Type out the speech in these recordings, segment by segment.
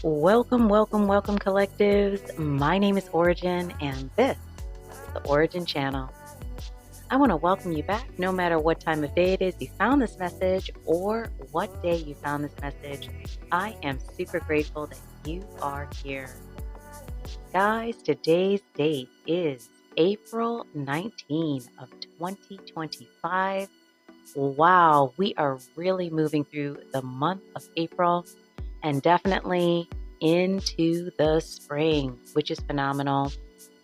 Welcome, collectives. My name is Ora-gen, and this is the Ora-gen Channel. I want to welcome you back no matter what time of day it is you found this message or what day you found this message. I am super grateful that you are here. Guys, today's date is April 19 of 2025. Wow, we are really moving through the month of April and definitely into the spring, which is phenomenal.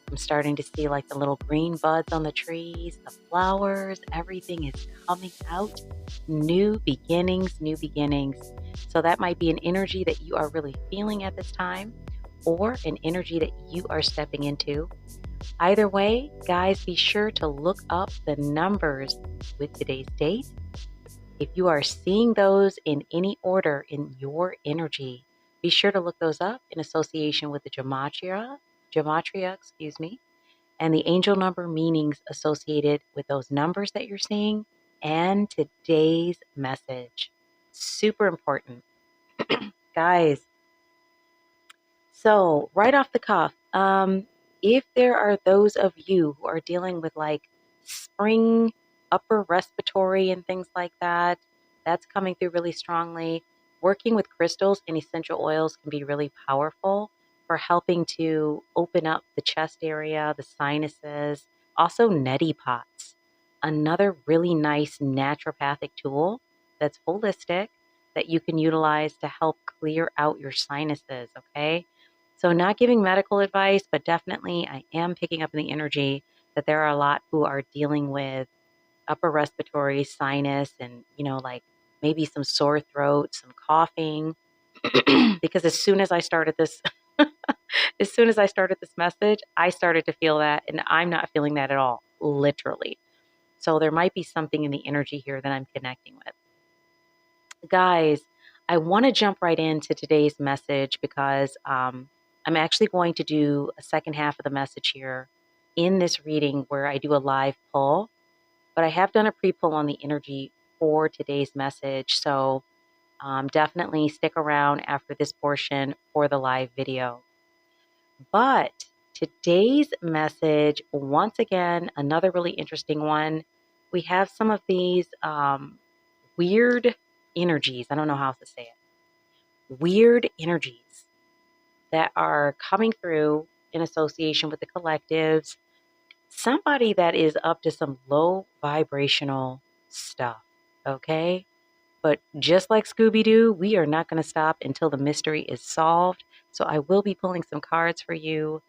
I'm starting to see like the little green buds on the trees, the flowers, everything is coming out. New beginnings, new beginnings. So that might be an energy that you are really feeling at this time or an energy that you are stepping into. Either way, guys, be sure to look up the numbers with today's date. If you are seeing those in any order in your energy, be sure to look those up in association with the gematria, and the angel number meanings associated with those numbers that you're seeing and today's message. Super important. Guys, so right off the cuff, if there are those of you who are dealing with like spring upper respiratory and things like that, that's coming through really strongly. Working with crystals and essential oils can be really powerful for helping to open up the chest area, the sinuses, also neti pots. Another really nice naturopathic tool that's holistic that you can utilize to help clear out your sinuses, okay? So not giving medical advice, but definitely I am picking up in the energy that there are a lot who are dealing with upper respiratory sinus and, like maybe some sore throat, some coughing. Because as soon as I started this, message, I started to feel that, and I'm not feeling that at all, literally. So there might be something in the energy here that I'm connecting with. Guys, I want to jump right into today's message because I'm actually going to do a second half of the message here in this reading where I do a live pull, but I have done a pre-pull on the energy for today's message. So definitely stick around after this portion for the live video. But today's message, once again, another really interesting one. We have some of these weird energies. I don't know how else to say it. Weird energies that are coming through in association with the collectives. Somebody that is up to some low vibrational stuff, okay? But just like Scooby-Doo, we are not going to stop until the mystery is solved. So I will be pulling some cards for you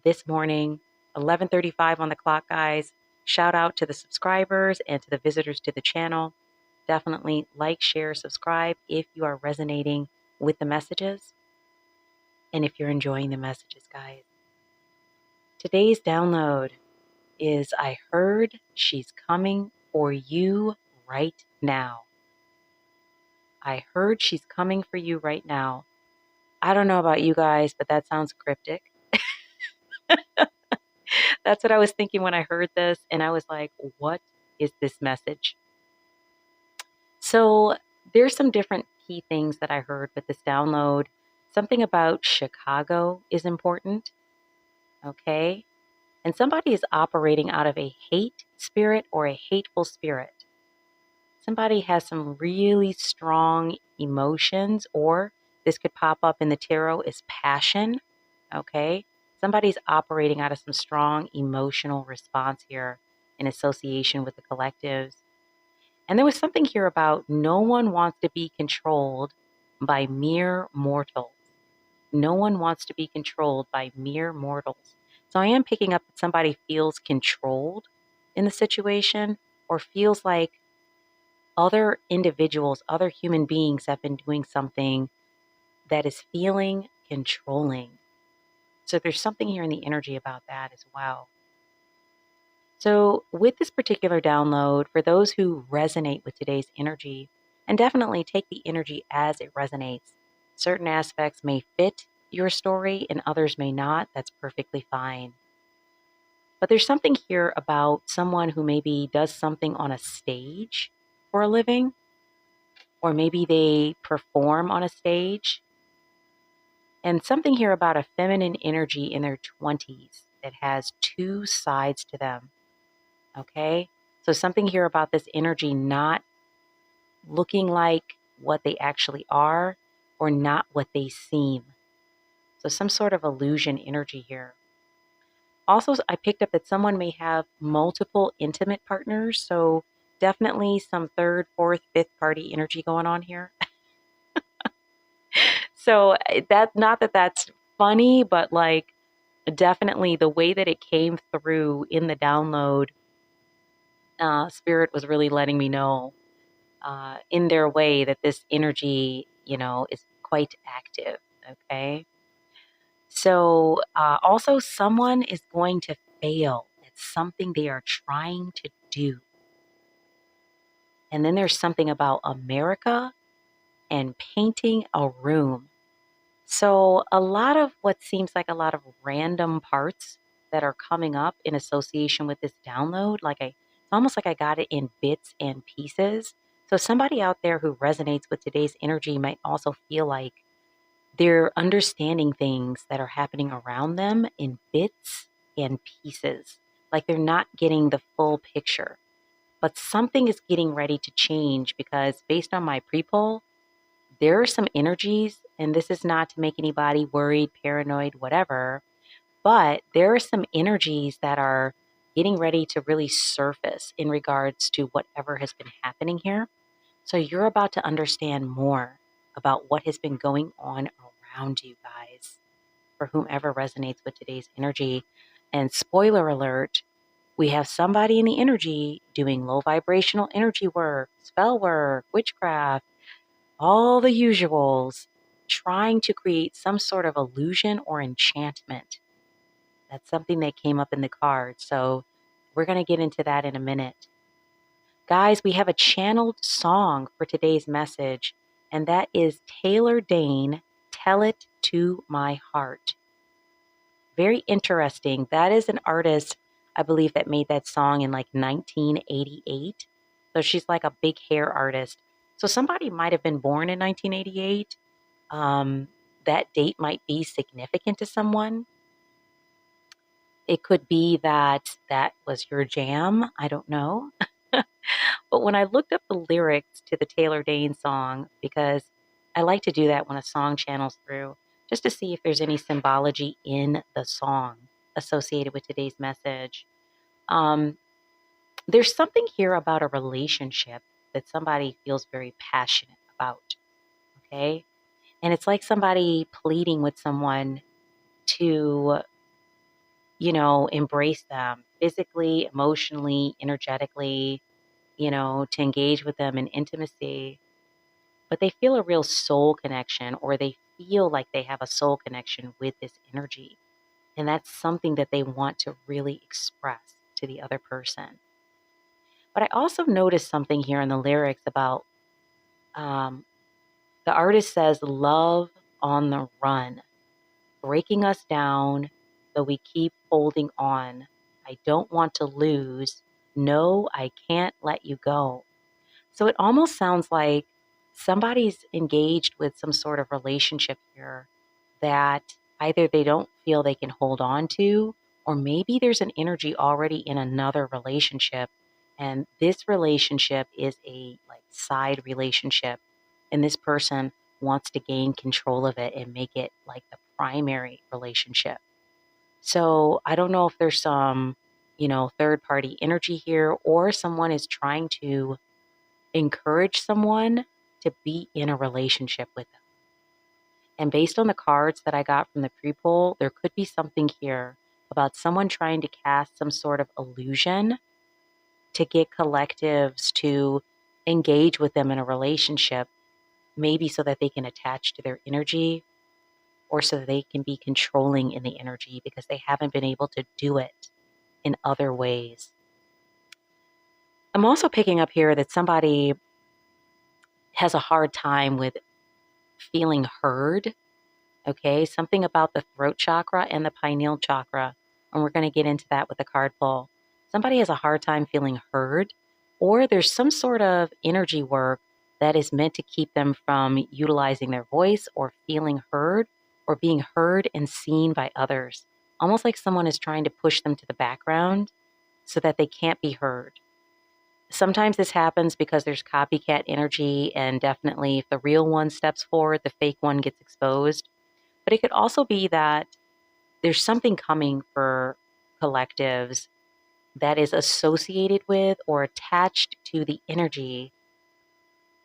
this morning, 11:35 on the clock, guys. Shout out to the subscribers and to the visitors to the channel. Definitely like, share, subscribe if you are resonating with the messages and if you're enjoying the messages, guys. Today's download is I heard she's coming for you right now. I heard she's coming for you right now. I don't know about you guys, but that sounds cryptic. That's what I was thinking when I heard this. And I was like, what is this message? So there's some different key things that I heard with this download. Something about Chicago is important. Okay. And somebody is operating out of a hate spirit or a hateful spirit. Somebody has some really strong emotions, or this could pop up in the tarot as passion. Okay. Somebody's operating out of some strong emotional response here in association with the collectives. And there was something here about no one wants to be controlled by mere mortals. No one wants to be controlled by mere mortals. So I am picking up that somebody feels controlled in the situation or feels like other individuals, other human beings have been doing something that is feeling controlling. So there's something here in the energy about that as well. So with this particular download, for those who resonate with today's energy, and definitely take the energy as it resonates, certain aspects may fit your story and others may not. That's perfectly fine. But there's something here about someone who maybe does something on a stage for a living, or maybe they perform on a stage. And something here about a feminine energy in their 20s that has two sides to them. Okay? So something here about this energy not looking like what they actually are or not what they seem. So some sort of illusion energy here. Also, I picked up that someone may have multiple intimate partners. So definitely some third, fourth, fifth party energy going on here. So that, not that that's funny, but like definitely the way that it came through in the download, Spirit was really letting me know in their way that this energy, is quite active. Okay. So also, someone is going to fail at something they are trying to do. And then there's something about America and painting a room. So a lot of what seems like a lot of random parts that are coming up in association with this download, it's almost like I got it in bits and pieces. So somebody out there who resonates with today's energy might also feel like they're understanding things that are happening around them in bits and pieces. Like they're not getting the full picture. But something is getting ready to change because based on my pre-poll, there are some energies, and this is not to make anybody worried, paranoid, whatever, but there are some energies that are getting ready to really surface in regards to whatever has been happening here. So you're about to understand more about what has been going on around you guys, for whomever resonates with today's energy. And spoiler alert, we have somebody in the energy doing low vibrational energy work, spell work, witchcraft, all the usuals, trying to create some sort of illusion or enchantment. That's something that came up in the card. So we're going to get into that in a minute. Guys, we have a channeled song for today's message, and that is Taylor Dane, Tell It to My Heart. Very interesting. That is an artist, I believe, that made that song in like 1988. So she's like a big hair artist. So somebody might have been born in 1988. That date might be significant to someone. It could be that that was your jam. I don't know. But when I looked up the lyrics to the Taylor Dane song, because I like to do that when a song channels through, just to see if there's any symbology in the song associated with today's message. There's something here about a relationship that somebody feels very passionate about. Okay. And it's like somebody pleading with someone to, embrace them physically, emotionally, energetically, to engage with them in intimacy. But they feel a real soul connection, or they feel like they have a soul connection with this energy. And that's something that they want to really express to the other person. But I also noticed something here in the lyrics about the artist says, love on the run, breaking us down, though we keep holding on. I don't want to lose. No, I can't let you go. So it almost sounds like somebody's engaged with some sort of relationship here that either they don't feel they can hold on to, or maybe there's an energy already in another relationship. And this relationship is a like side relationship. And this person wants to gain control of it and make it like the primary relationship. So I don't know if there's some, third party energy here, or someone is trying to encourage someone to be in a relationship with them. And based on the cards that I got from the pre-poll, there could be something here about someone trying to cast some sort of illusion to get collectives to engage with them in a relationship, maybe so that they can attach to their energy, or so that they can be controlling in the energy because they haven't been able to do it in other ways. I'm also picking up here that somebody has a hard time with feeling heard. Okay, something about the throat chakra and the pineal chakra. And we're going to get into that with the card pull. Somebody has a hard time feeling heard, or there's some sort of energy work that is meant to keep them from utilizing their voice or feeling heard, or being heard and seen by others, almost like someone is trying to push them to the background so that they can't be heard. Sometimes this happens because there's copycat energy, and definitely if the real one steps forward, the fake one gets exposed. But it could also be that there's something coming for collectives that is associated with or attached to the energy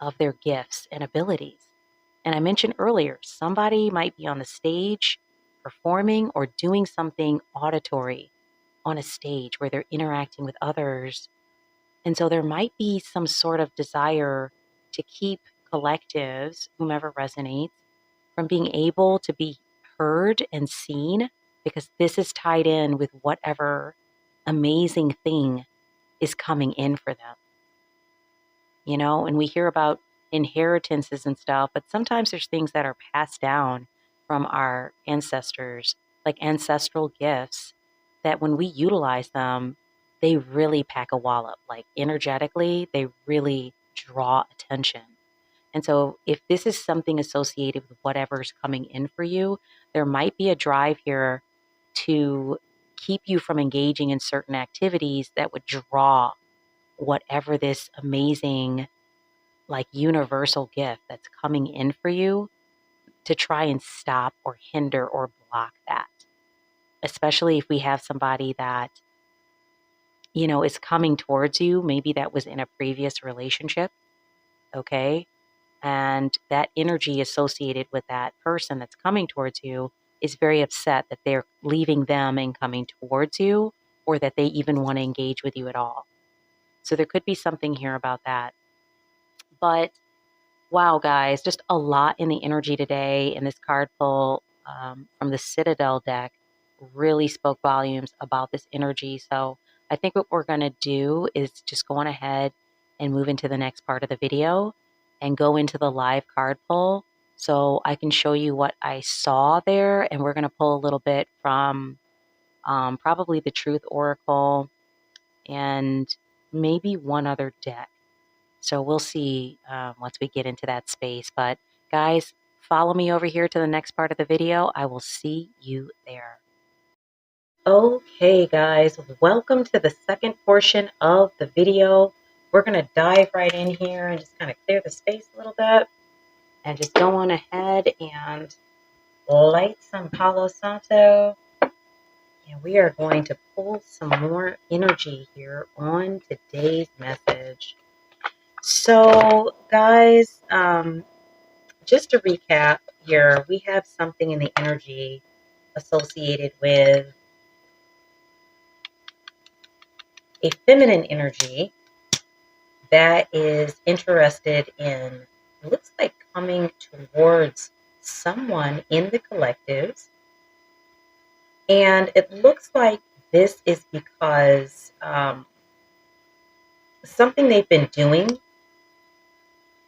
of their gifts and abilities. And I mentioned earlier, somebody might be on the stage performing or doing something auditory on a stage where they're interacting with others. And so there might be some sort of desire to keep collectives, whomever resonates, from being able to be heard and seen, because this is tied in with whatever amazing thing is coming in for them. And we hear about inheritances and stuff, but sometimes there's things that are passed down from our ancestors, like ancestral gifts, that when we utilize them, they really pack a wallop. Like energetically, they really draw attention. And so if this is something associated with whatever's coming in for you, there might be a drive here to keep you from engaging in certain activities that would draw whatever this amazing, like universal gift that's coming in for you, to try and stop or hinder or block that. Especially if we have somebody that, is coming towards you, maybe that was in a previous relationship, okay? And that energy associated with that person that's coming towards you is very upset that they're leaving them and coming towards you, or that they even want to engage with you at all. So there could be something here about that. But wow, guys, just a lot in the energy today. And this card pull from the Citadel deck really spoke volumes about this energy. So I think what we're going to do is just go on ahead and move into the next part of the video and go into the live card pull so I can show you what I saw there. And we're going to pull a little bit from probably the Truth Oracle and maybe one other deck. So we'll see once we get into that space. But guys, follow me over here to the next part of the video. I will see you there. Okay, guys, welcome to the second portion of the video. We're going to dive right in here and just kind of clear the space a little bit and just go on ahead and light some Palo Santo. And we are going to pull some more energy here on today's message. So, guys, just to recap here, we have something in the energy associated with a feminine energy that is interested in, it looks like, coming towards someone in the collectives. And it looks like this is because something they've been doing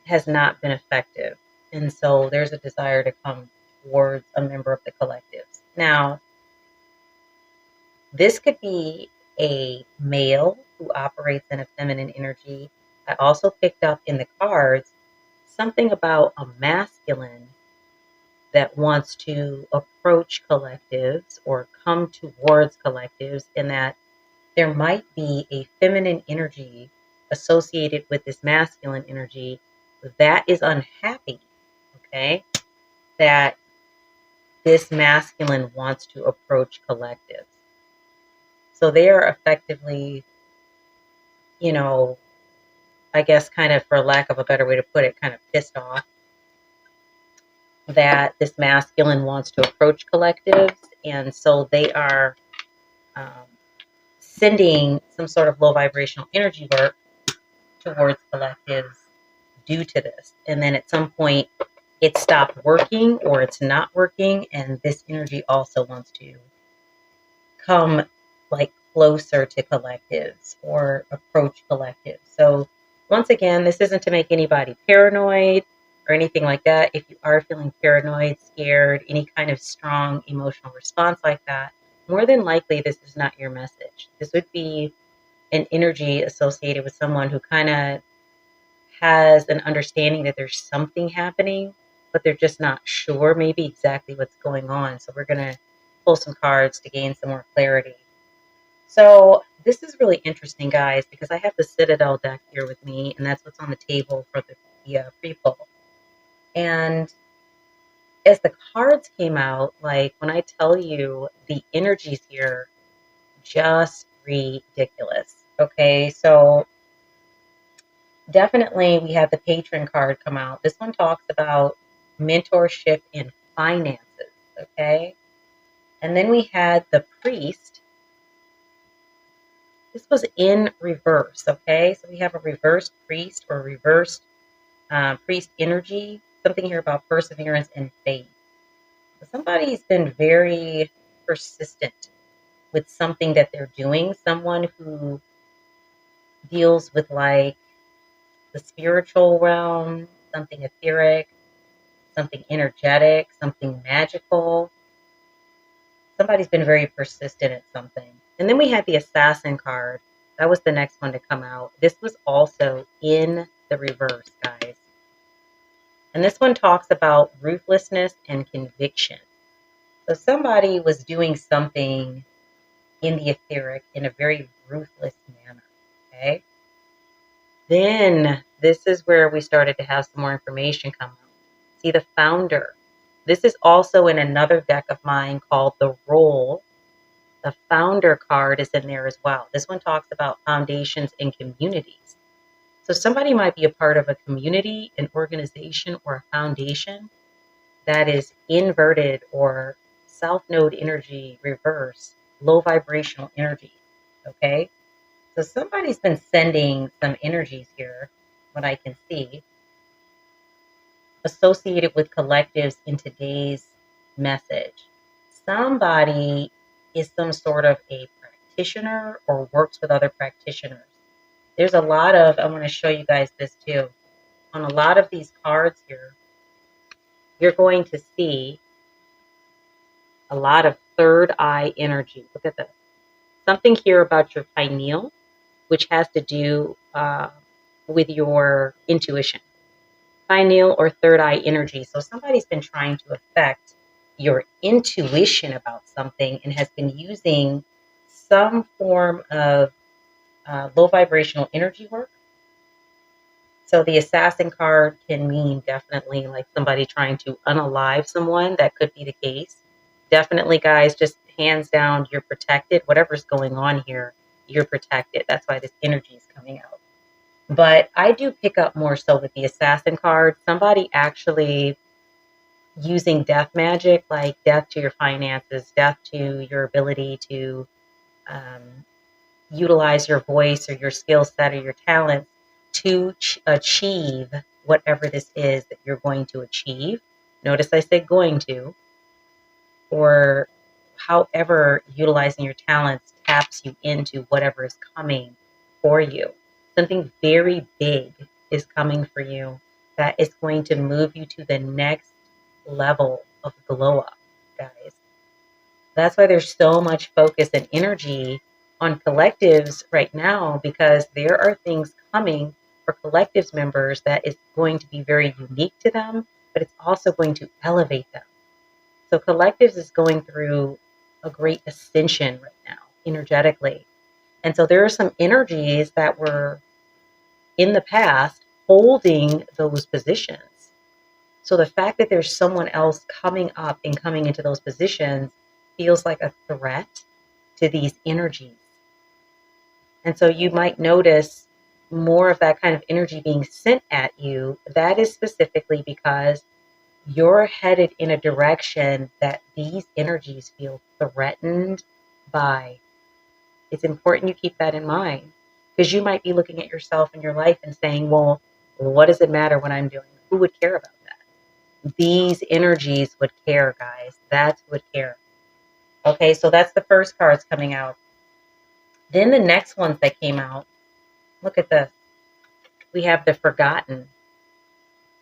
has not been effective. And so there's a desire to come towards a member of the collectives. Now, this could be a male who operates in a feminine energy. I also picked up in the cards something about a masculine that wants to approach collectives or come towards collectives, and that there might be a feminine energy associated with this masculine energy that is unhappy, okay, that this masculine wants to approach collectives. So they are effectively, I guess kind of, for lack of a better way to put it, kind of pissed off that this masculine wants to approach collectives. And so they are sending some sort of low vibrational energy work towards collectives due to this. And then at some point it stopped working or it's not working. And this energy also wants to come like closer to collectives or approach collectives. So once again, this isn't to make anybody paranoid or anything like that. If you are feeling paranoid, scared, any kind of strong emotional response like that, more than likely this is not your message. This would be an energy associated with someone who kind of has an understanding that there's something happening, but they're just not sure maybe exactly what's going on. So we're going to pull some cards to gain some more clarity. So this is really interesting, guys, because I have the Citadel deck here with me, and that's what's on the table for the pre-pull. And as the cards came out, like when I tell you the energies here, just ridiculous. Okay, so definitely we had the patron card come out. This one talks about mentorship in finances. Okay, and then we had the priest. This was in reverse. Okay, so we have a reversed priest or reversed priest energy. Something here about perseverance and faith. Somebody's been very persistent with something that they're doing. Someone who deals with like the spiritual realm, something etheric, something energetic, something magical. Somebody's been very persistent at something. And then we had the assassin card. That was the next one to come out. This was also in the reverse, guys. And this one talks about ruthlessness and conviction. So somebody was doing something in the etheric in a very ruthless manner. Okay. Then this is where we started to have some more information come out. See the founder. This is also in another deck of mine called the Roll. The founder card is in there as well. This one talks about foundations and communities. So somebody might be a part of a community, an organization, or a foundation that is inverted or south node energy reverse, low vibrational energy. Okay. So somebody's been sending some energies here, what I can see, associated with collectives in today's message. Somebody is some sort of a practitioner or works with other practitioners. There's a lot of, I want to show you guys this too. On a lot of these cards here, you're going to see a lot of third eye energy. Look at this. Something here about your pineal, which has to do with your intuition. Pineal or third eye energy. So somebody's been trying to affect your intuition about something and has been using some form of low vibrational energy work. So the assassin card can mean definitely like somebody trying to unalive someone. That could be the case. Definitely, guys, just hands down, you're protected. Whatever's going on here, you're protected. That's why this energy is coming out. But I do pick up more so with the assassin card. Somebody actually using death magic, like death to your finances, death to your ability to utilize your voice or your skill set or your talents to achieve whatever this is that you're going to achieve. Notice I said going to, or however utilizing your talents taps you into whatever is coming for you. Something very big is coming for you that is going to move you to the next level of glow up, guys. That's why there's so much focus and energy on collectives right now, because there are things coming for collectives members that is going to be very unique to them, but it's also going to elevate them. So collectives is going through a great ascension right now, energetically. And so there are some energies that were in the past holding those positions. So the fact that there's someone else coming up and coming into those positions feels like a threat to these energies. And so you might notice more of that kind of energy being sent at you. That is specifically because you're headed in a direction that these energies feel threatened by. It's important you keep that in mind, because you might be looking at yourself in your life and saying, well, what does it matter what I'm doing? Who would care about that? These energies would care, guys. That's who would care. Okay, so that's the first cards coming out. Then the next ones that came out, look at this. We have the Forgotten.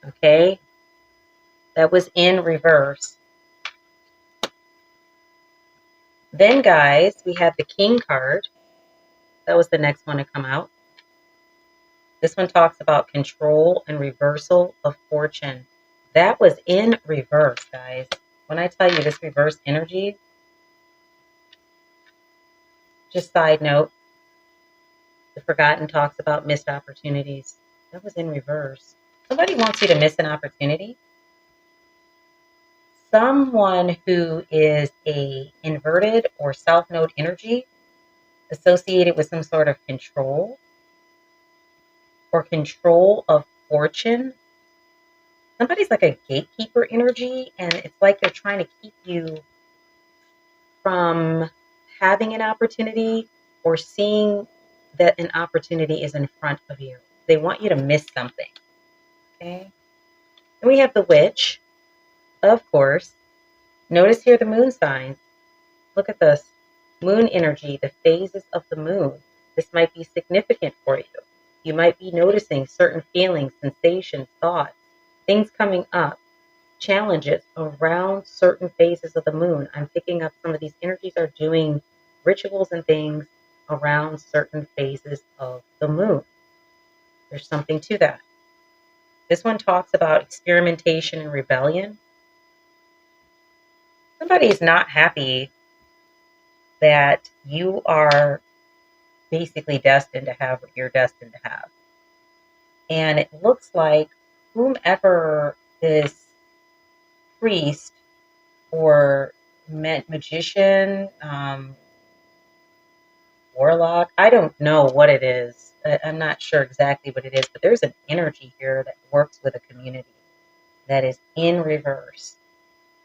Okay, that was in reverse. Then, guys, we have the King card. That was the next one to come out. This one talks about control and reversal of fortune. That was in reverse, guys. When I tell you this reverse energy, just side note, the Forgotten talks about missed opportunities. That was in reverse. Somebody wants you to miss an opportunity. Someone who is a inverted or south node energy associated with some sort of control or control of fortune. Somebody's like a gatekeeper energy, and it's like they're trying to keep you from having an opportunity or seeing that an opportunity is in front of you. They want you to miss something. Okay. And we have the witch, of course. Notice here the moon signs. Look at this. Moon energy, the phases of the moon. This might be significant for you. You might be noticing certain feelings, sensations, thoughts, things coming up, challenges around certain phases of the moon. I'm picking up some of these energies are doing rituals and things around certain phases of the moon. There's something to that. This one talks about experimentation and rebellion. Somebody's not happy that you are basically destined to have what you're destined to have. And it looks like whomever this priest or magician, warlock, I don't know what it is. I'm not sure exactly what it is, but there's an energy here that works with a community that is in reverse,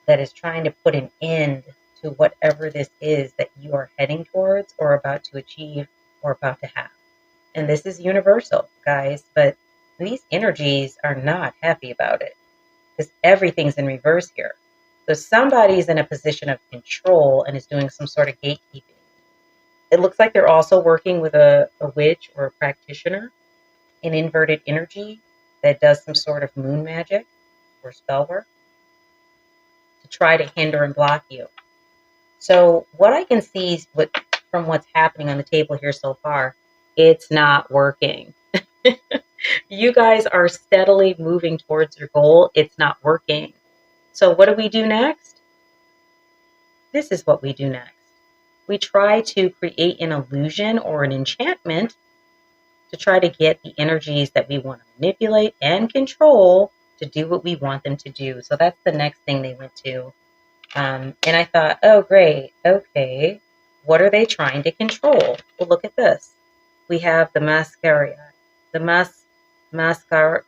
that is trying to put an end to whatever this is that you are heading towards or about to achieve or about to have. And this is universal, guys, but these energies are not happy about it because everything's in reverse here. So somebody's in a position of control and is doing some sort of gatekeeping. It looks like they're also working with a witch or a practitioner in inverted energy that does some sort of moon magic or spell work to try to hinder and block you. So what I can see is from what's happening on the table here so far, it's not working. You guys are steadily moving towards your goal. It's not working. So what do we do next? This is what we do next. We try to create an illusion or an enchantment to try to get the energies that we want to manipulate and control to do what we want them to do. So that's the next thing they went to. And I thought, oh, great. Okay. What are they trying to control? Well, look at this. We have the mascaria, the mascarai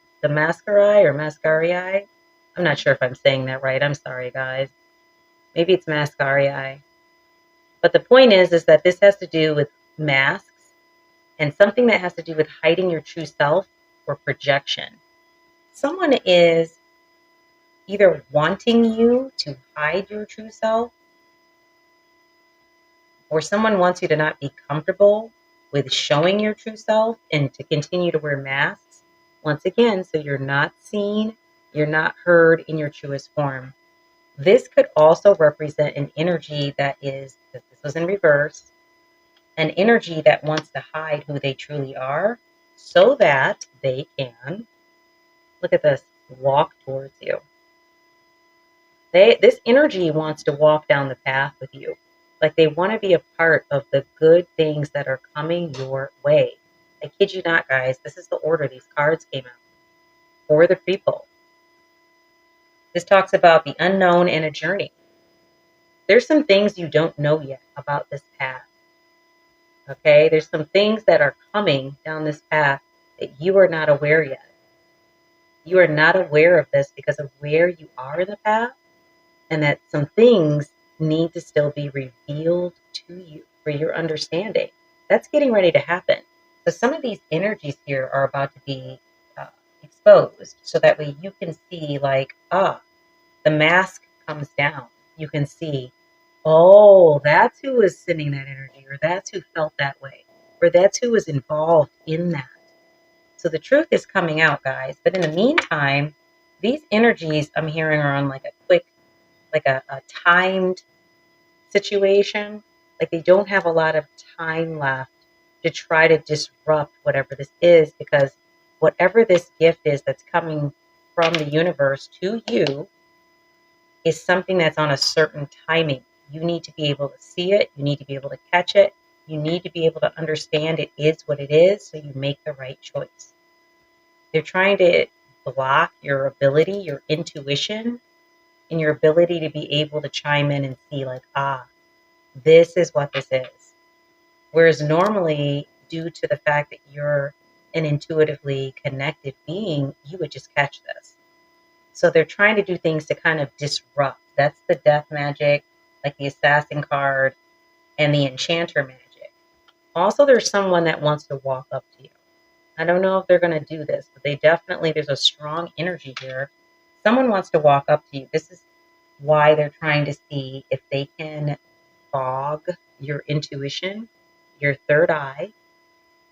or mascarii. I'm not sure if I'm saying that right. I'm sorry, guys. Maybe it's mascarii. But the point is that this has to do with masks and something that has to do with hiding your true self or projection. Someone is either wanting you to hide your true self, or someone wants you to not be comfortable with showing your true self and to continue to wear masks, once again, so you're not seen, you're not heard in your truest form. This could also represent an energy that is, because this was in reverse, an energy that wants to hide who they truly are so that they can, look at this, walk towards you. This energy wants to walk down the path with you. Like they want to be a part of the good things that are coming your way. I kid you not, guys. This is the order these cards came out for the people. This talks about the unknown and a journey. There's some things you don't know yet about this path. Okay? There's some things that are coming down this path that you are not aware yet. You are not aware of this because of where you are in the path, and that some things need to still be revealed to you for your understanding. That's getting ready to happen. So some of these energies here are about to be exposed so that way you can see like, the mask comes down. You can see, oh, that's who was sending that energy, or that's who felt that way, or that's who was involved in that. So the truth is coming out, guys. But in the meantime, these energies I'm hearing are on like a quick, like a timed situation. Like they don't have a lot of time left to try to disrupt whatever this is, because whatever this gift is that's coming from the universe to you is something that's on a certain timing. You need to be able to see it. You need to be able to catch it. You need to be able to understand it is what it is so you make the right choice. They're trying to block your ability, your intuition, and your ability to be able to chime in and see like, this is what this is. Whereas normally, due to the fact that you're an intuitively connected being, you would just catch this. So they're trying to do things to kind of disrupt. That's the death magic, like the assassin card and the enchanter magic. Also, there's someone that wants to walk up to you. I don't know if they're going to do this, but there's a strong energy here. Someone wants to walk up to you. This is why they're trying to see if they can fog your intuition, your third eye,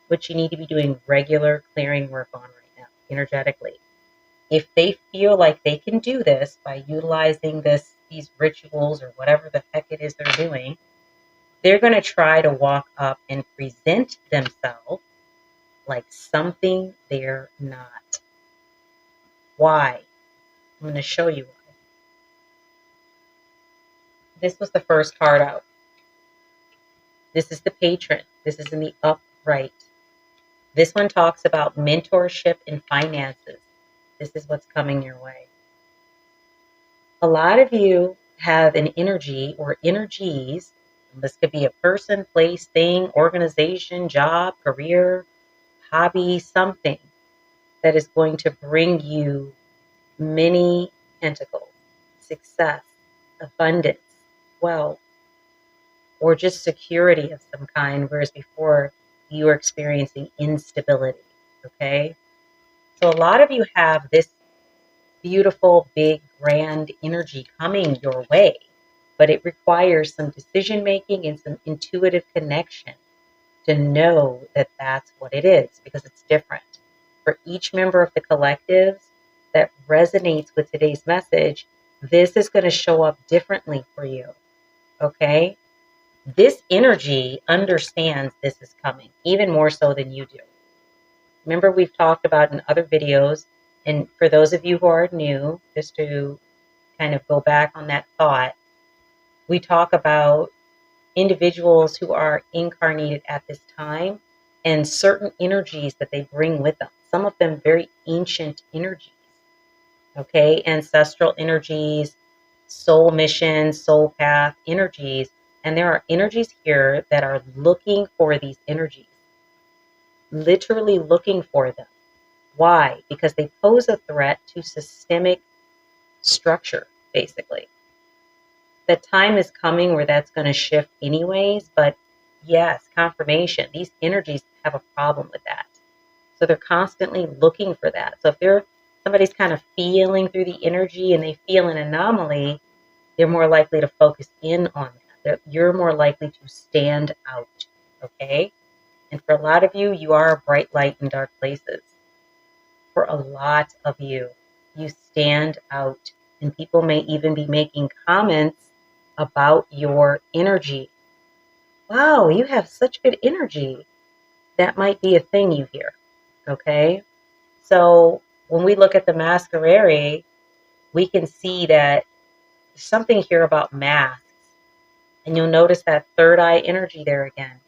which you need to be doing regular clearing work on right now, energetically. If they feel like they can do this by utilizing these rituals or whatever the heck it is they're doing, they're going to try to walk up and present themselves like something they're not. Why? I'm going to show you why. This was the first card out. This is the patron. This is in the upright. This one talks about mentorship and finances. This is what's coming your way. A lot of you have an energy or energies. This could be a person, place, thing, organization, job, career, hobby, something that is going to bring you many pentacles, success, abundance, wealth, or just security of some kind, whereas before you were experiencing instability, okay? So a lot of you have this beautiful, big, grand energy coming your way, but it requires some decision making and some intuitive connection to know that that's what it is, because it's different. For each member of the collectives that resonates with today's message, this is going to show up differently for you, okay? This energy understands this is coming, even more so than you do. Remember, we've talked about in other videos, and for those of you who are new, just to kind of go back on that thought, we talk about individuals who are incarnated at this time and certain energies that they bring with them. Some of them very ancient energies, okay? Ancestral energies, soul mission, soul path energies. And there are energies here that are looking for these energies, literally looking for them. Why? Because they pose a threat to systemic structure, basically. The time is coming where that's going to shift anyways, but yes, confirmation. These energies have a problem with that. So they're constantly looking for that. So if somebody's kind of feeling through the energy and they feel an anomaly, they're more likely to focus in on that. You're more likely to stand out, okay? And for a lot of you, you are a bright light in dark places. For a lot of you, you stand out, and people may even be making comments about your energy. Wow, you have such good energy. That might be a thing you hear, okay? So when we look at the masquerade, we can see that there's something here about masks. And you'll notice that third eye energy there again.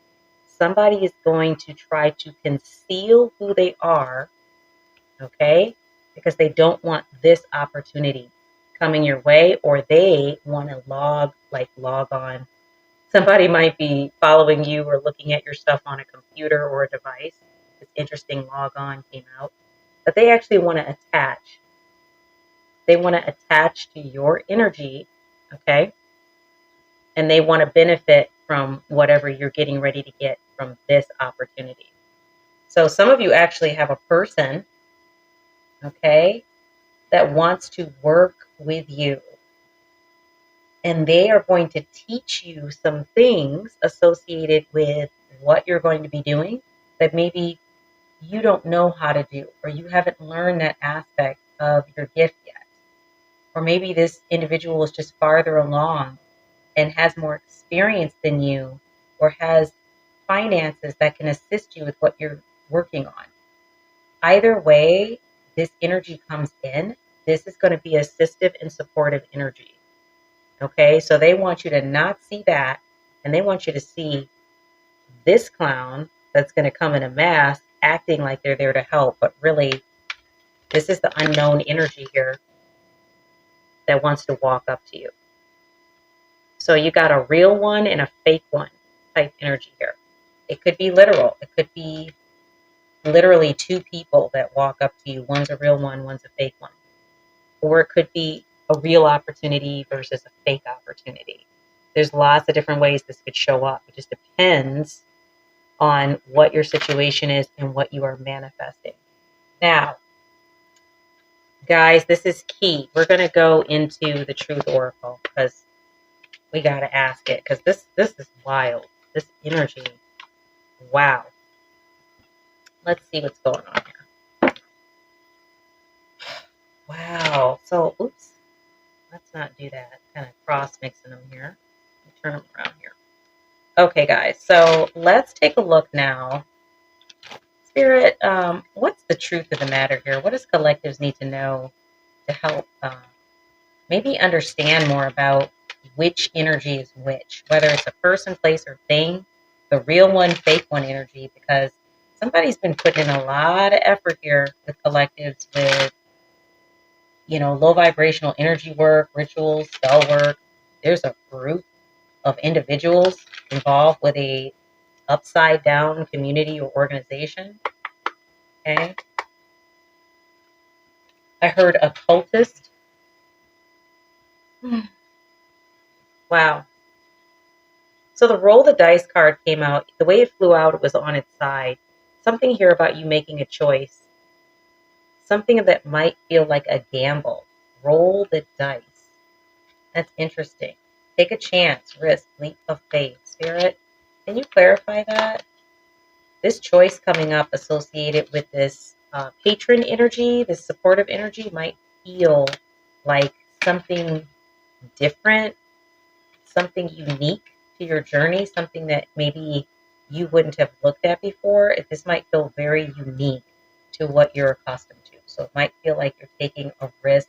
Somebody is going to try to conceal who they are, okay? Because they don't want this opportunity coming your way, or they want to log on. Somebody might be following you or looking at your stuff on a computer or a device. This interesting log on came out. But they actually want to attach. They want to attach to your energy, okay? And they want to benefit from whatever you're getting ready to get from this opportunity. So some of you actually have a person, okay, that wants to work with you. And they are going to teach you some things associated with what you're going to be doing that maybe you don't know how to do, or you haven't learned that aspect of your gift yet. Or maybe this individual is just farther along and has more experience than you, or has finances that can assist you with what you're working on. Either way, this energy comes in This is going to be assistive and supportive energy. Okay, so they want you to not see that, and they want you to see this clown that's going to come in a mask acting like they're there to help, but really, this is the unknown energy here that wants to walk up to you. So you got a real one and a fake one type energy here. It could be literal. It could be literally two people that walk up to you. One's a real one, one's a fake one. Or it could be a real opportunity versus a fake opportunity. There's lots of different ways this could show up. It just depends on what your situation is and what you are manifesting. Now, guys, this is key. We're going to go into the Truth Oracle because we got to ask it, because this is wild. This energy, wow. Let's see what's going on here. Wow. So, oops. Let's not do that. Kind of cross mixing them here. Turn them around here. Okay, guys. So let's take a look now. Spirit, what's the truth of the matter here? What does collectives need to know to help maybe understand more about which energy is which, whether it's a person, place, or thing, the real one, fake one energy, because somebody's been putting in a lot of effort here with collectives with, low vibrational energy work, rituals, spell work. There's a group of individuals involved with a upside down community or organization. Okay. I heard occultist. Wow. So the roll the dice card came out. The way it flew out, it was on its side. Something here about you making a choice. Something that might feel like a gamble. Roll the dice. That's interesting. Take a chance, risk, leap of faith. Spirit, can you clarify that? This choice coming up associated with this patron energy, this supportive energy, might feel like something different, something unique to your journey, something that maybe you wouldn't have looked at before. This might feel very unique to what you're accustomed to. So it might feel like you're taking a risk,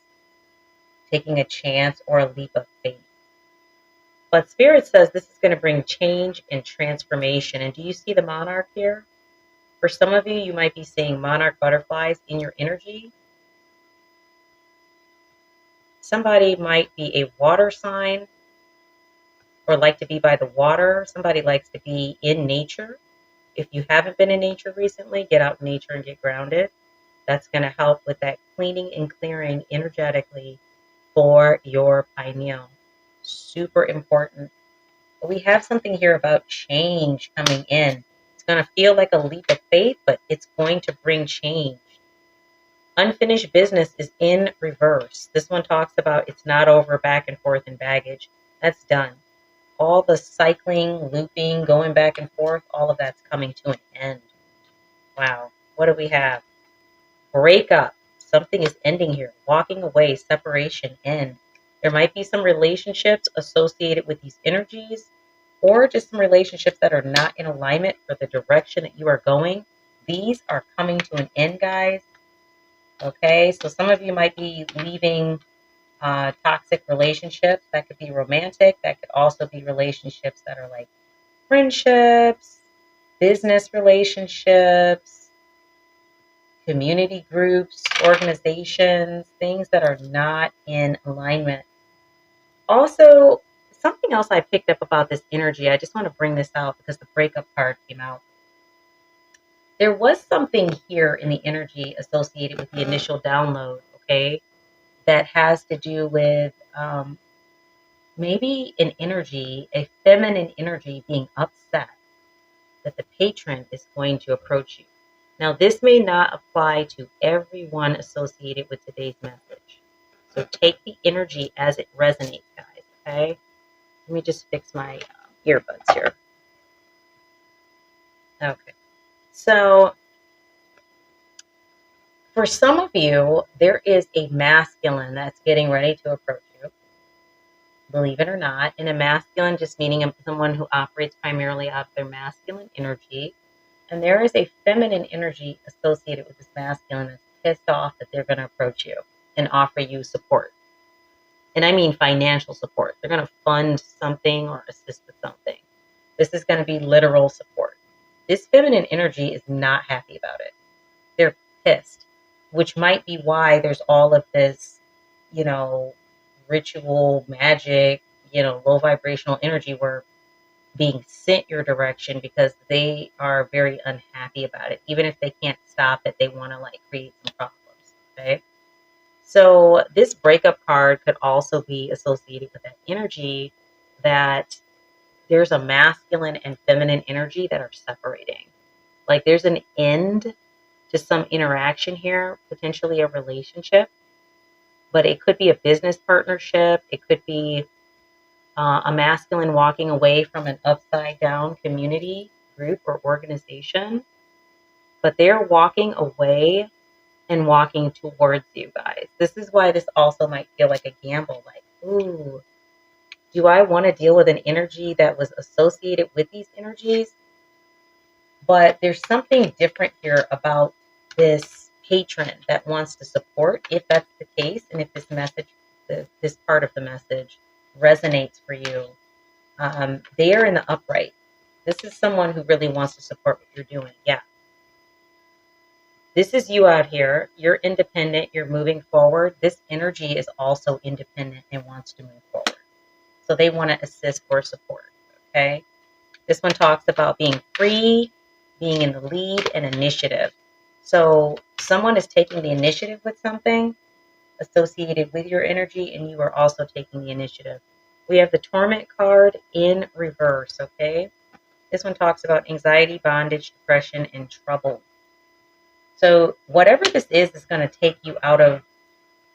taking a chance, or a leap of faith. But Spirit says this is going to bring change and transformation. And do you see the monarch here? For some of you, you might be seeing monarch butterflies in your energy. Somebody might be a water sign or like to be by the water. Somebody likes to be in nature. If you haven't been in nature recently, get out in nature and get grounded. That's going to help with that cleaning and clearing energetically for your pineal. Super important. But we have something here about change coming in. It's going to feel like a leap of faith, but it's going to bring change. Unfinished business is in reverse. This one talks about it's not over, back and forth and baggage. That's done. All the cycling, looping, going back and forth, all of that's coming to an end. Wow. What do we have? Breakup. Something is ending here. Walking away, separation, end. There might be some relationships associated with these energies, or just some relationships that are not in alignment for the direction that you are going. These are coming to an end, guys. Okay, so some of you might be leaving toxic relationships. That could be romantic. That could also be relationships that are like friendships, business relationships, community groups, organizations, things that are not in alignment. Also, something else I picked up about this energy, I just want to bring this out because the breakup card came out. There was something here in the energy associated with the initial download, okay, that has to do with maybe an energy, a feminine energy being upset that the patron is going to approach you. Now, this may not apply to everyone associated with today's message. So take the energy as it resonates, guys, okay? Let me just fix my earbuds here. Okay. So for some of you, there is a masculine that's getting ready to approach you, believe it or not. And a masculine just meaning someone who operates primarily out of their masculine energy. And there is a feminine energy associated with this masculine that's pissed off that they're going to approach you. and offer you support. And I mean financial support. They're going to fund something or assist with something. This is going to be literal support. This feminine energy is not happy about it. They're pissed, which might be why there's all of this, ritual, magic, low vibrational energy work being sent your direction because they are very unhappy about it. Even if they can't stop it, they want to create some problems. Okay. So this breakup card could also be associated with that energy that there's a masculine and feminine energy that are separating. Like there's an end to some interaction here, potentially a relationship, but it could be a business partnership. It could be a masculine walking away from an upside down community, group, or organization. But they're walking away and walking towards you guys. This is why this also might feel like a gamble. Like, ooh, do I want to deal with an energy that was associated with these energies? But there's something different here about this patron that wants to support, if that's the case, and if this message, this part of the message resonates for you. They are in the upright. This is someone who really wants to support what you're doing. Yeah. This is you out here. You're independent. You're moving forward. This energy is also independent and wants to move forward. So they want to assist or support. Okay. This one talks about being free, being in the lead, and initiative. So someone is taking the initiative with something associated with your energy, and you are also taking the initiative. We have the Torment card in reverse, okay? This one talks about anxiety, bondage, depression, and trouble. So whatever this is going to take you out of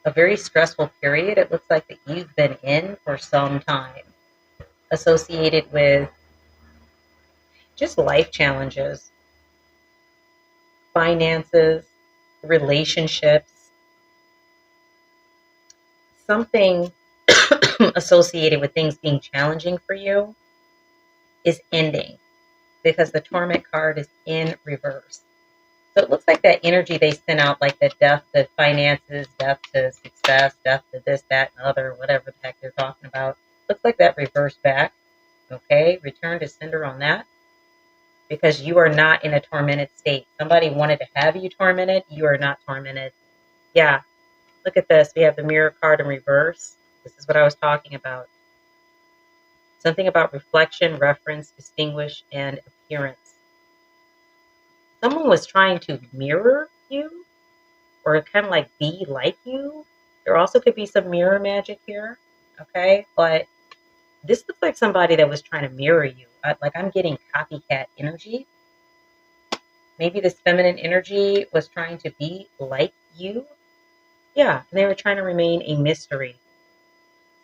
a very stressful period it looks like that you've been in for some time, associated with just life challenges, finances, relationships, something associated with things being challenging for you is ending because the Torment card is in reverse. So it looks like that energy they sent out, like the death to finances, death to success, death to this, that, and other, whatever the heck they're talking about. Looks like that reversed back. Okay, return to sender on that because you are not in a tormented state. Somebody wanted to have you tormented. You are not tormented. Yeah, look at this. We have the Mirror card in reverse. This is what I was talking about. Something about reflection, reference, distinguish, and appearance. Someone was trying to mirror you or kind of be like you. There also could be some mirror magic here, okay? But this looks like somebody that was trying to mirror you. I'm getting copycat energy. Maybe this feminine energy was trying to be like you. Yeah, and they were trying to remain a mystery.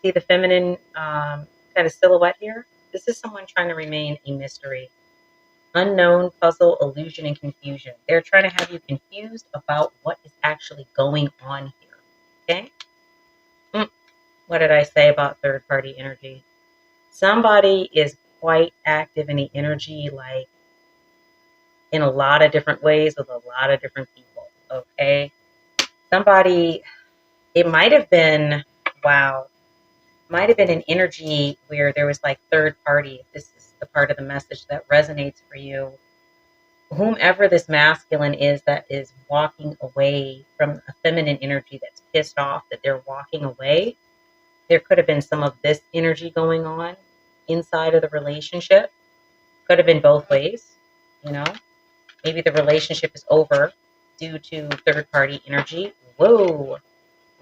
See the feminine kind of silhouette here? This is someone trying to remain a mystery. Unknown, puzzle, illusion, and confusion. They're trying to have you confused about what is actually going on here. Okay? What did I say about third-party energy? Somebody is quite active in the energy, in a lot of different ways with a lot of different people. Okay? Somebody, it might have been, wow, might have been an energy where there was third party. If this is the part of the message that resonates for you, whomever this masculine is that is walking away from a feminine energy that's pissed off that they're walking away, there could have been some of this energy going on inside of the relationship. Could have been both ways, you know. Maybe the relationship is over due to third party energy. Whoa,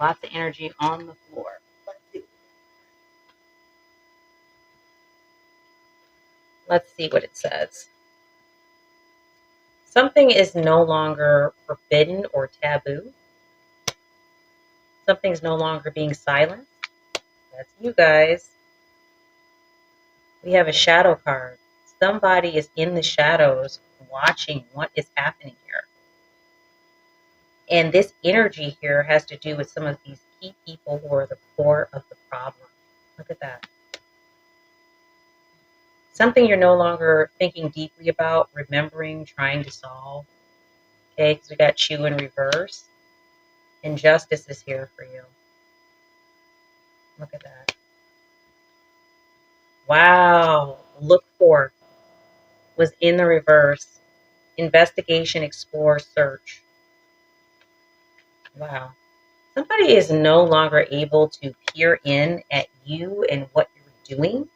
lots of energy on the floor. Let's see what it says. Something is no longer forbidden or taboo. Something's no longer being silenced. That's you guys. We have a shadow card. Somebody is in the shadows watching what is happening here. And this energy here has to do with some of these key people who are the core of the problem. Look at that. Something you're no longer thinking deeply about, remembering, trying to solve. Okay, because we got Chew in reverse. And justice is here for you. Look at that. Wow. Look for was in the reverse. Investigation, explore, search. Wow. Somebody is no longer able to peer in at you and what you're doing.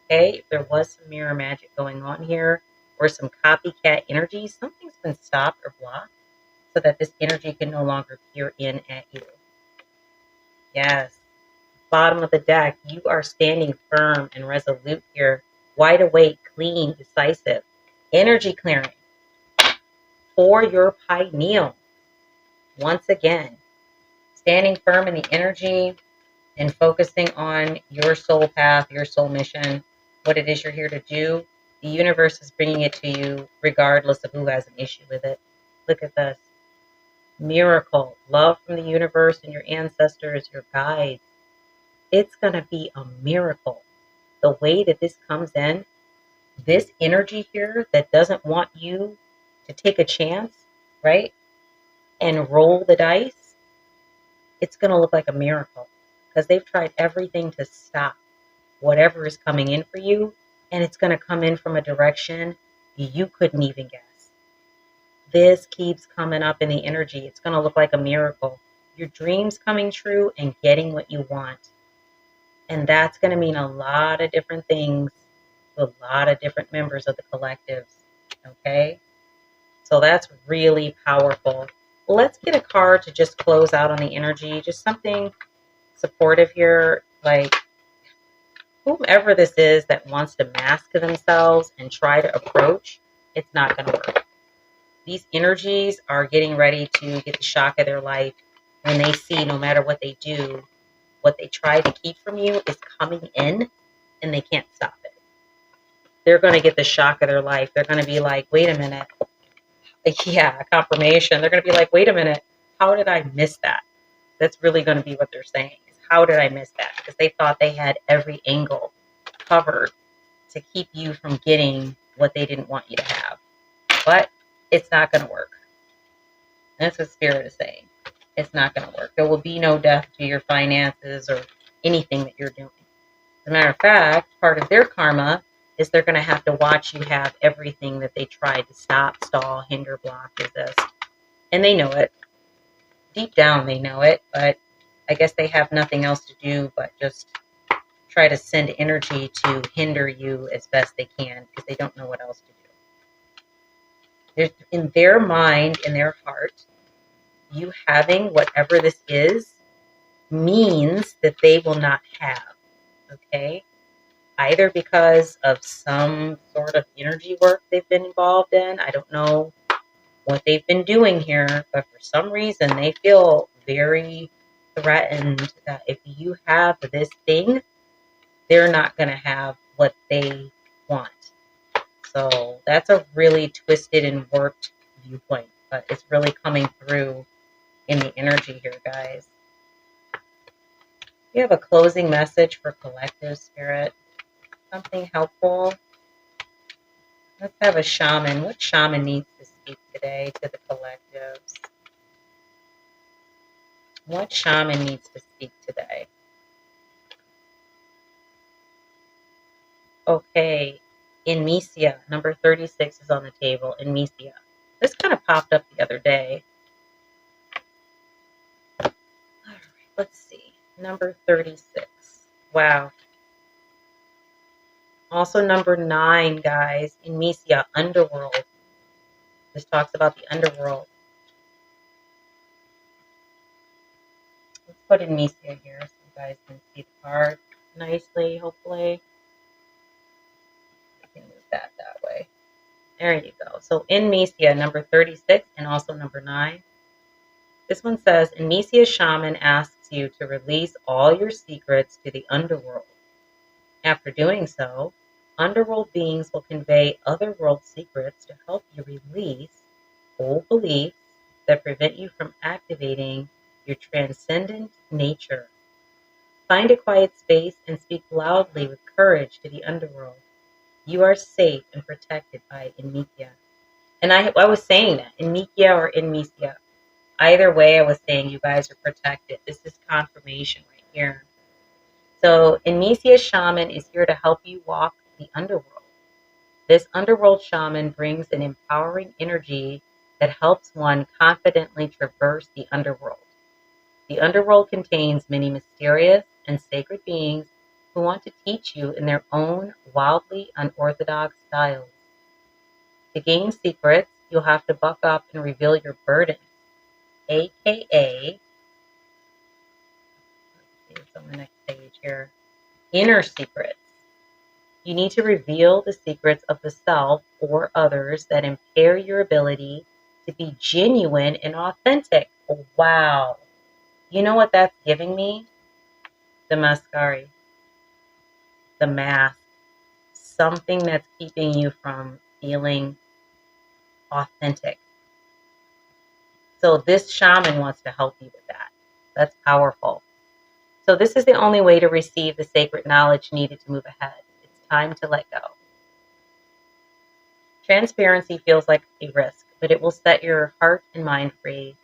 Okay, if there was some mirror magic going on here or some copycat energy, something's been stopped or blocked so that this energy can no longer peer in at you. Yes. Bottom of the deck, you are standing firm and resolute here. Wide awake, clean, decisive. Energy clearing for your pineal. Once again, standing firm in the energy and focusing on your soul path, your soul mission, what it is you're here to do. The universe is bringing it to you regardless of who has an issue with it. Look at this. Miracle, love from the universe and your ancestors, your guides. It's going to be a miracle. The way that this comes in, this energy here that doesn't want you to take a chance, right? And roll the dice, it's going to look like a miracle because they've tried everything to stop whatever is coming in for you, and it's going to come in from a direction you couldn't even guess. This keeps coming up in the energy. It's going to look like a miracle. Your dreams coming true and getting what you want. And that's going to mean a lot of different things to a lot of different members of the collectives. Okay? So that's really powerful. Let's get a card to just close out on the energy. Just something supportive here, like whomever this is that wants to mask themselves and try to approach, it's not going to work. These energies are getting ready to get the shock of their life when they see no matter what they do, what they try to keep from you is coming in and they can't stop it. They're going to get the shock of their life. They're going to be like, wait a minute. Yeah, confirmation. They're going to be like, wait a minute. How did I miss that? That's really going to be what they're saying. Is how did I miss that? Because they thought they had every angle covered to keep you from getting what they didn't want you to have. But it's not going to work. That's what Spirit is saying. It's not going to work. There will be no death to your finances or anything that you're doing. As a matter of fact, part of their karma is they're going to have to watch you have everything that they tried to stop, stall, hinder, block, resist. And they know it. Deep down, they know it. But I guess they have nothing else to do but just try to send energy to hinder you as best they can because they don't know what else to do. There's, in their mind, in their heart, you having whatever this is means that they will not have, okay? Either because of some sort of energy work they've been involved in. I don't know what they've been doing here, but for some reason they feel very threatened that if you have this thing, they're not going to have what they want. So that's a really twisted and warped viewpoint, but it's really coming through in the energy here, guys. You have a closing message for collective spirit, something helpful. Let's have a shaman. What shaman needs to speak today to the collectives? What shaman needs to speak today? Okay, Inmesia, number 36 is on the table. Inmesia. This kind of popped up the other day. All right, let's see. Number 36. Wow. Also number 9, guys. Inmesia, underworld. This talks about the underworld. Let's put Inmesia here so you guys can see the card nicely, hopefully. I can move that way. There you go. So Inmesia, number 36 and also number 9. This one says, Inmesia shaman asks you to release all your secrets to the underworld. After doing so, underworld beings will convey otherworld secrets to help you release old beliefs that prevent you from activating your transcendent nature. Find a quiet space and speak loudly with courage to the underworld. You are safe and protected by Inmesia. And I was saying that, Inmesia or Inmesia. Either way, I was saying you guys are protected. This is confirmation right here. So, Inmisia Shaman is here to help you walk the underworld. This underworld shaman brings an empowering energy that helps one confidently traverse the underworld. The underworld contains many mysterious and sacred beings who want to teach you in their own wildly unorthodox styles. To gain secrets, you'll have to buck up and reveal your burdens, aka, it's on the next page here, inner secrets. You need to reveal the secrets of the self or others that impair your ability to be genuine and authentic. Wow. You know what that's giving me? The mascari, the mask, something that's keeping you from feeling authentic. So this shaman wants to help you with that. That's powerful. So this is the only way to receive the sacred knowledge needed to move ahead. It's time to let go. Transparency feels like a risk, but it will set your heart and mind free.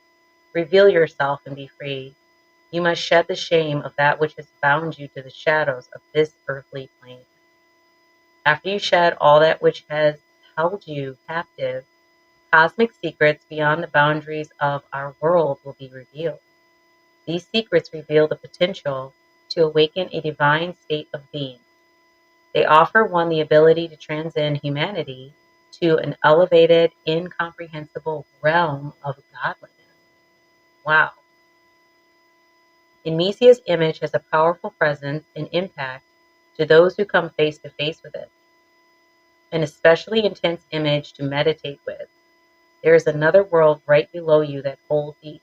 Reveal yourself and be free. You must shed the shame of that which has bound you to the shadows of this earthly plane. After you shed all that which has held you captive, cosmic secrets beyond the boundaries of our world will be revealed. These secrets reveal the potential to awaken a divine state of being. They offer one the ability to transcend humanity to an elevated, incomprehensible realm of godliness. Wow. Inmisia's image has a powerful presence and impact to those who come face to face with it. An especially intense image to meditate with. There is another world right below you that holds the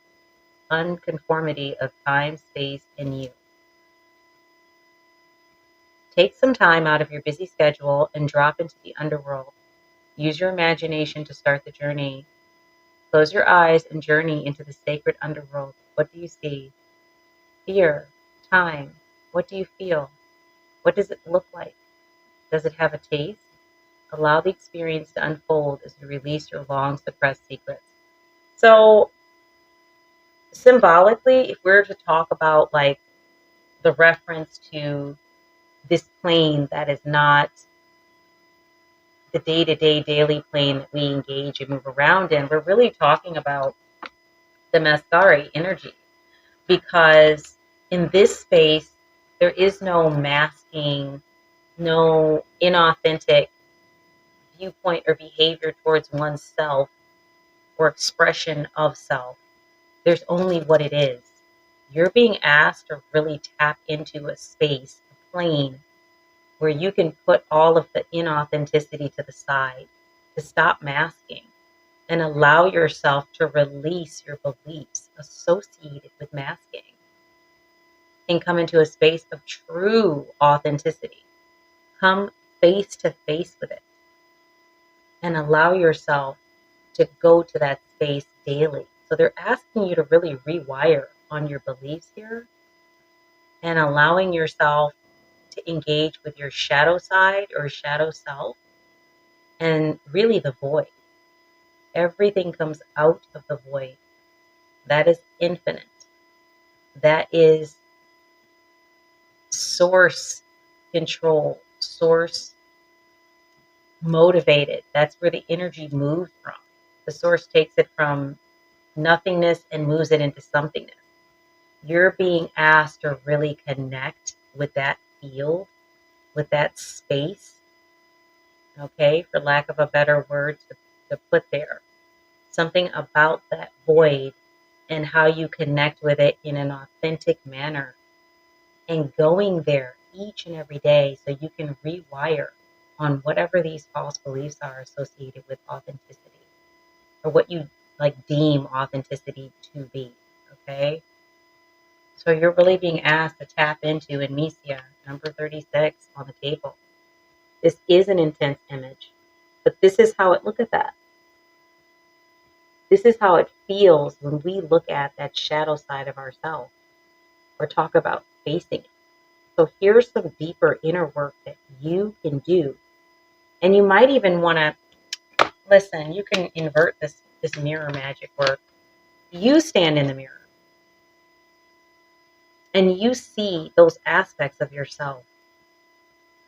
unconformity of time, space, and you. Take some time out of your busy schedule and drop into the underworld. Use your imagination to start the journey. Close your eyes and journey into the sacred underworld. What do you see? Fear, time. What do you feel? What does it look like? Does it have a taste? Allow the experience to unfold as you release your long suppressed secrets. So, symbolically, if we were to talk about like the reference to this plane that is not the day-to-day daily plane that we engage and move around in, we're really talking about the Mascari energy, because in this space there is no masking, no inauthentic viewpoint or behavior towards oneself or expression of self. There's only what it is. You're being asked to really tap into a space, a plane, where you can put all of the inauthenticity to the side, to stop masking and allow yourself to release your beliefs associated with masking and come into a space of true authenticity. Come face to face with it and allow yourself to go to that space daily. So they're asking you to really rewire on your beliefs here and allowing yourself to engage with your shadow side or shadow self and really the void. Everything comes out of the void. That is infinite. That is source control, source motivated. That's where the energy moves from. The source takes it from nothingness and moves it into somethingness. You're being asked to really connect with that field, with that space, okay, for lack of a better word to put there. Something about that void and how you connect with it in an authentic manner and going there each and every day so you can rewire on whatever these false beliefs are associated with authenticity or what you like deem authenticity to be, okay? So you're really being asked to tap into Amnesia, number 36 on the table. This is an intense image, but this is how it, look at that. This is how it feels when we look at that shadow side of ourselves or talk about facing it. So here's some deeper inner work that you can do. And you might even want to, listen, you can invert this mirror magic work. You stand in the mirror and you see those aspects of yourself,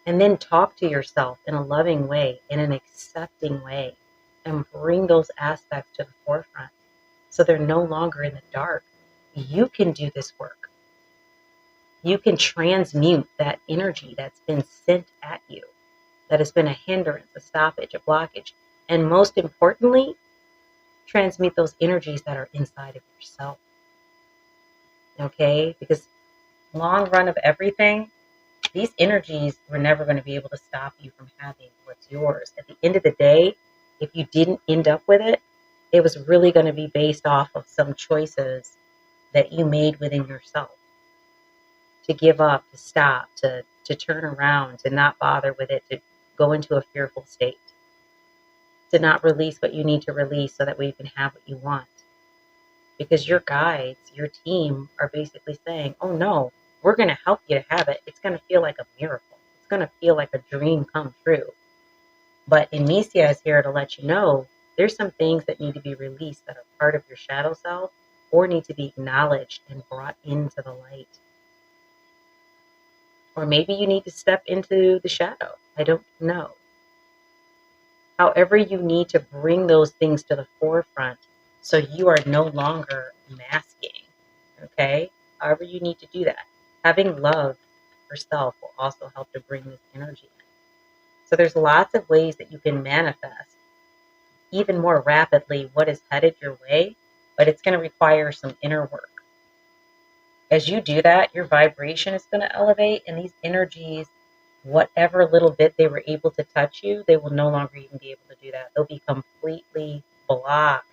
and then talk to yourself in a loving way, in an accepting way, and bring those aspects to the forefront so they're no longer in the dark. You can do this work. You can transmute that energy that's been sent at you, that has been a hindrance, a stoppage, a blockage, and most importantly, transmute those energies that are inside of yourself. Okay? Because long run of everything, these energies were never going to be able to stop you from having what's yours. At the end of the day, if you didn't end up with it, it was really going to be based off of some choices that you made within yourself. To give up, to stop, to turn around, to not bother with it, to go into a fearful state, to not release what you need to release so that way you can have what you want. Because your guides, your team are basically saying, oh no, we're going to help you to have it. It's going to feel like a miracle. It's going to feel like a dream come true. But Amicia is here to let you know there's some things that need to be released that are part of your shadow self or need to be acknowledged and brought into the light. Or maybe you need to step into the shadow. I don't know. However, you need to bring those things to the forefront so you are no longer masking. Okay? However, you need to do that. Having love for self will also help to bring this energy in. So there's lots of ways that you can manifest even more rapidly what is headed your way, but it's going to require some inner work. As you do that, your vibration is going to elevate, and these energies, whatever little bit they were able to touch you, they will no longer even be able to do that. They'll be completely blocked,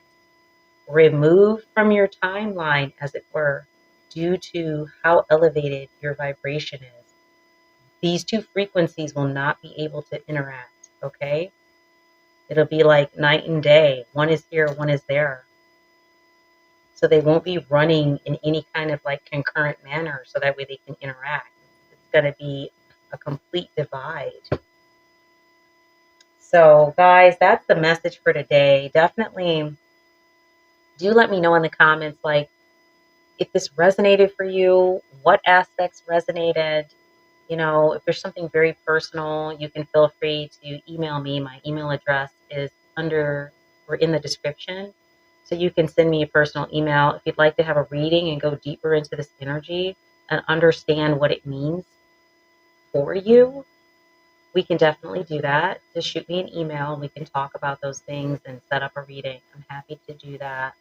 removed from your timeline, as it were, due to how elevated your vibration is. These two frequencies will not be able to interact, okay? It'll be like night and day. One is here, one is there. So they won't be running in any kind of like concurrent manner so that way they can interact. It's going to be a complete divide. So guys, that's the message for today. Definitely do let me know in the comments, like, if this resonated for you, what aspects resonated. You know, if there's something very personal, you can feel free to email me. My email address is under or in the description. So you can send me a personal email if you'd like to have a reading and go deeper into this energy and understand what it means for you. We can definitely do that. Just shoot me an email and we can talk about those things and set up a reading. I'm happy to do that.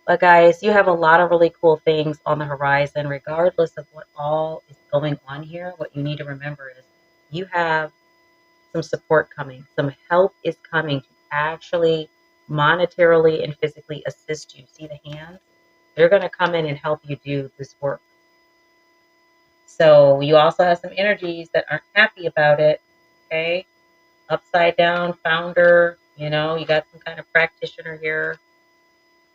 But guys, you have a lot of really cool things on the horizon, regardless of what all is going on here. What you need to remember is you have some support coming. Some help is coming to actually monetarily and physically assist you. See the hands? They're going to come in and help you do this work. So you also have some energies that aren't happy about it. Okay? Upside down founder, you know, you got some kind of practitioner here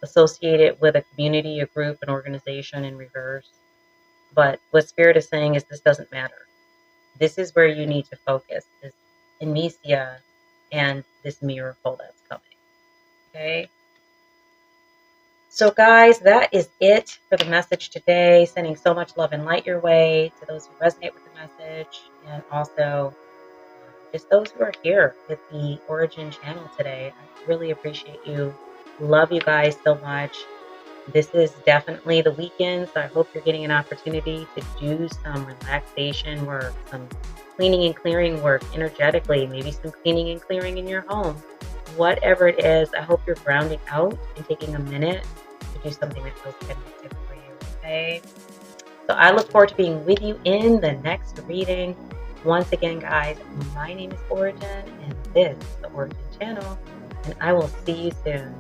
associated with a community, a group, an organization in reverse. But what Spirit is saying is this doesn't matter. This is where you need to focus, is Amicia and this miracle that's coming. Okay? So guys, that is it for the message today. Sending so much love and light your way to those who resonate with the message, and also just those who are here with the Ora-gen Channel today. I really appreciate you. Love you guys so much. This is definitely the weekend, so I hope you're getting an opportunity to do some relaxation work, some cleaning and clearing work energetically, maybe some cleaning and clearing in your home. Whatever it is, I hope you're grounding out and taking a minute to do something that feels connected for you, okay? So I look forward to being with you in the next reading. Once again, guys, my name is Ora-gen, and this is the Ora-gen Channel, and I will see you soon.